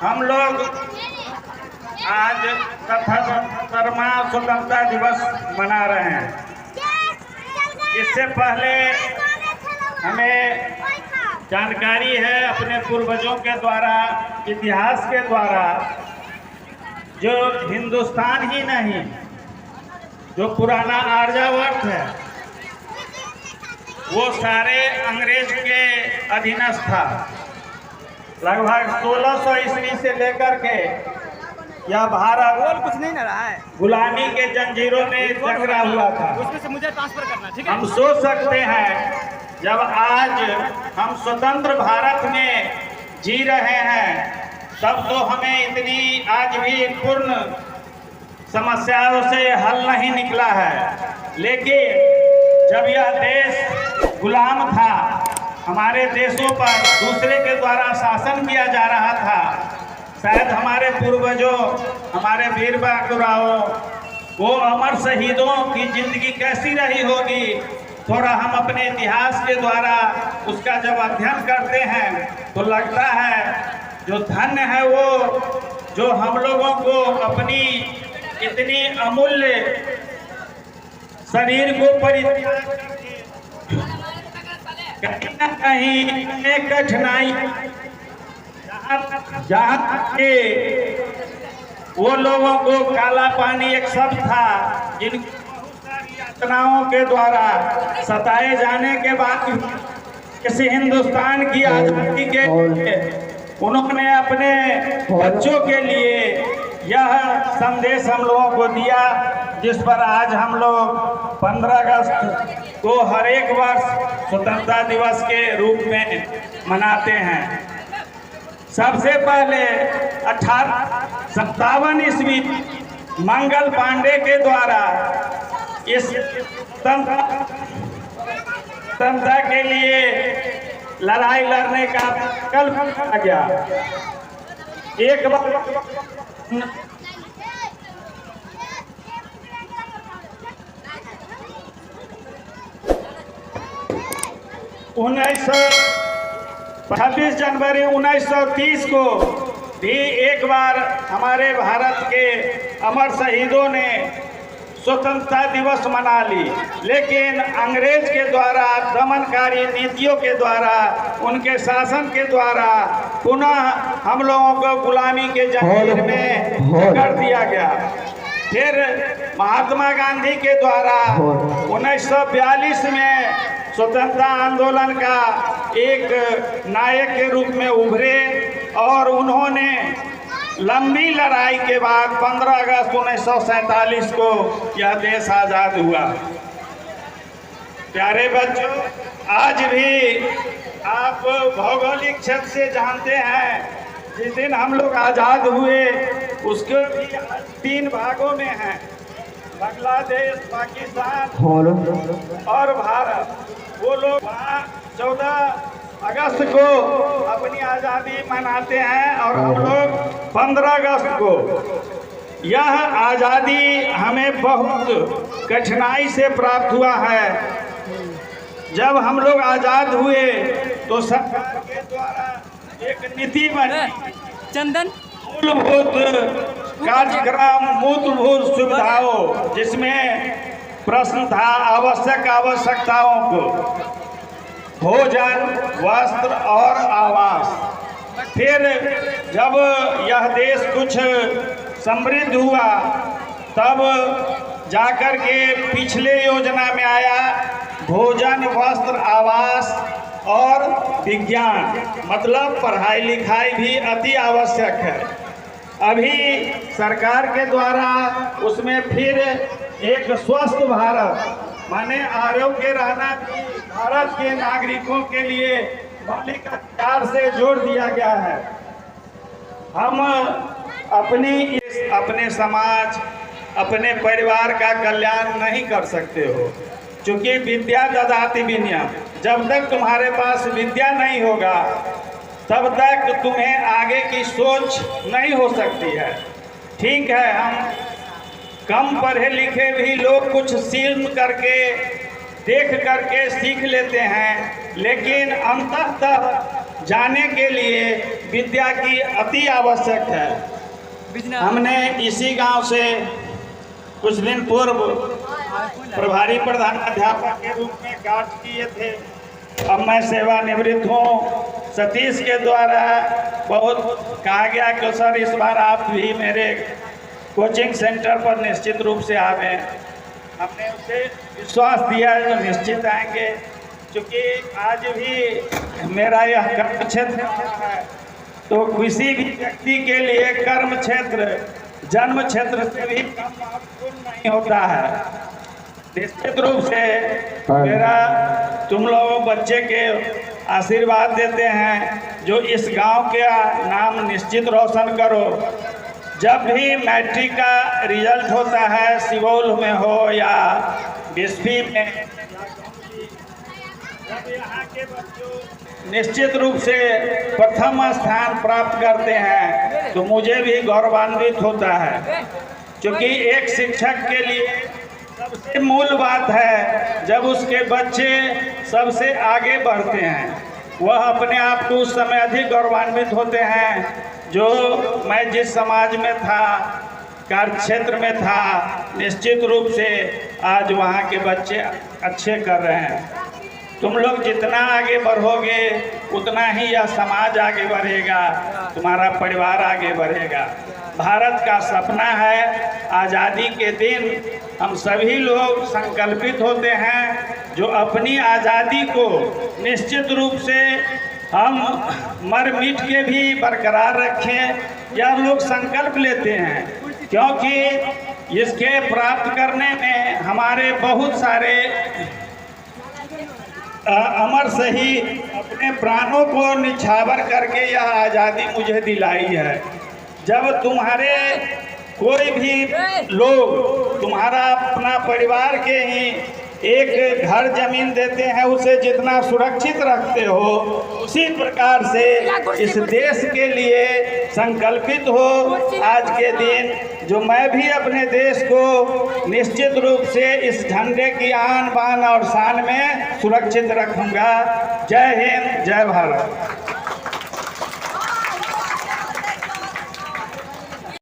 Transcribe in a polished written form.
हम लोग आज 77वां स्वतंत्रता दिवस मना रहे हैं। इससे पहले हमें जानकारी है अपने पूर्वजों के द्वारा, इतिहास के द्वारा, जो हिंदुस्तान ही नहीं, जो पुराना आर्यावर्त है, वो सारे अंग्रेज के अधीनस्थ था। लगभग 1600 ईस्वी से लेकर के यह भारत कुछ नहीं रहा है, गुलामी के जंजीरों में जकड़ा हुआ था। उसमें से मुझे ट्रांसफर करना, ठीक है? हम सोच सकते हैं जब आज हम स्वतंत्र भारत में जी रहे हैं, तब तो हमें इतनी आज भी पूर्ण समस्याओं से हल नहीं निकला है। लेकिन जब यह देश गुलाम था, हमारे देशों पर दूसरे के द्वारा शासन किया जा रहा था, शायद हमारे पूर्वजों, हमारे वीर बहादुरों, वो अमर शहीदों की जिंदगी कैसी रही होगी, थोड़ा हम अपने इतिहास के द्वारा उसका जब अध्ययन करते हैं तो लगता है जो धन्य है वो जो हम लोगों को अपनी इतनी अमूल्य शरीर को परित्याग करके कहीं न कहीं एक कठिनाई जहाँ के वो लोगों को काला पानी एक शब्द था, जिनको यातनाओं के द्वारा सताए जाने के बाद किसी हिंदुस्तान की आजादी के लिए उन्होंने अपने बच्चों के लिए यह संदेश हम लोगों को दिया, जिस पर आज हम लोग 15 अगस्त को हर एक वर्ष स्वतंत्रता दिवस के रूप में मनाते हैं। सबसे पहले 1857 ईस्वी मंगल पांडे के द्वारा इस स्वतंत्रता के लिए लड़ाई लड़ने का संकल्प किया गया। एक बार 26 जनवरी 1930 को भी एक बार हमारे भारत के अमर शहीदों ने स्वतंत्रता दिवस मना ली, लेकिन अंग्रेज के द्वारा दमनकारी नीतियों के द्वारा, उनके शासन के द्वारा पुनः हम लोगों को गुलामी के जंजीर में कर दिया गया। फिर महात्मा गांधी के द्वारा 1942 में स्वतंत्रता आंदोलन का एक नायक के रूप में उभरे और उन्होंने लंबी लड़ाई के बाद 15 अगस्त 1947 को यह देश आज़ाद हुआ। प्यारे बच्चों, आज भी आप भौगोलिक क्षेत्र से जानते हैं, जिस दिन हम लोग आज़ाद हुए उसके भी 3 भागों में हैं, बांग्लादेश, पाकिस्तान और भारत। वो लोग वहाँ 14 अगस्त को अपनी आज़ादी मनाते हैं और हम लोग 15 अगस्त को। यह आज़ादी हमें बहुत कठिनाई से प्राप्त हुआ है। जब हम लोग आज़ाद हुए तो सरकार के द्वारा एक नीति बनी, चंदन मूलभूत कार्यक्रम, मूलभूत सुविधाओं, जिसमें प्रश्न था आवश्यकताओं को, भोजन, वस्त्र और आवास। फिर जब यह देश कुछ समृद्ध हुआ तब जाकर के पिछले योजना में आया भोजन, वस्त्र, आवास और विज्ञान, मतलब पढ़ाई लिखाई भी अति आवश्यक है। अभी सरकार के द्वारा उसमें फिर एक स्वस्थ भारत, माने आरोग्य रहना भी भारत के नागरिकों के लिए मौलिक अधिकार से जोड़ दिया गया है। हम अपने समाज, अपने परिवार का कल्याण नहीं कर सकते हो, क्योंकि विद्या ददाति विनयम, जब तक तुम्हारे पास विद्या नहीं होगा तब तक तुम्हें आगे की सोच नहीं हो सकती है। ठीक है, हम कम पढ़े लिखे भी लोग कुछ सीख करके, देख करके सीख लेते हैं, लेकिन अंततः जाने के लिए विद्या की अति आवश्यक है। बिजनेस हमने इसी गांव से कुछ दिन पूर्व प्रभारी प्रधानाध्यापक के रूप में कार्य किए थे। अब मैं सेवानिवृत्त हूँ। सतीश के द्वारा बहुत कहा गया कि सर इस बार आप भी मेरे कोचिंग सेंटर पर निश्चित रूप से आवें। हमने उसे विश्वास दिया जो निश्चित आएंगे, क्योंकि आज भी मेरा यह कर्म क्षेत्र है। तो किसी भी व्यक्ति के लिए कर्म क्षेत्र जन्म क्षेत्र से भी कम महत्वपूर्ण नहीं होता है। निश्चित रूप से मेरा तुम लोग बच्चे के आशीर्वाद देते हैं जो इस गांव के नाम निश्चित रोशन करो। जब भी मैट्रिक का रिजल्ट होता है, सिवौल में हो या बिस्फी में, जब यहाँ के बच्चों निश्चित रूप से प्रथम स्थान प्राप्त करते हैं तो मुझे भी गौरवान्वित होता है। क्योंकि एक शिक्षक के लिए सबसे मूल बात है जब उसके बच्चे सबसे आगे बढ़ते हैं, वह अपने आप को उस समय अधिक गौरवान्वित होते हैं। जो मैं जिस समाज में था, कार्य क्षेत्र में था, निश्चित रूप से आज वहाँ के बच्चे अच्छे कर रहे हैं। तुम लोग जितना आगे बढ़ोगे उतना ही यह समाज आगे बढ़ेगा, तुम्हारा परिवार आगे बढ़ेगा। भारत का सपना है आज़ादी के दिन हम सभी लोग संकल्पित होते हैं जो अपनी आज़ादी को निश्चित रूप से हम मर मिट के भी बरकरार रखें। यह लोग संकल्प लेते हैं क्योंकि इसके प्राप्त करने में हमारे बहुत सारे अमर शहीद अपने प्राणों को निछावर करके यह आज़ादी मुझे दिलाई है। जब तुम्हारे कोई भी लोग तुम्हारा अपना परिवार के ही एक घर जमीन देते हैं, उसे जितना सुरक्षित रखते हो उसी प्रकार से इस देश के लिए संकल्पित हो। आज के दिन जो मैं भी अपने देश को निश्चित रूप से इस झंडे की आन बान और शान में सुरक्षित रखूंगा। जय हिंद, जय भारत।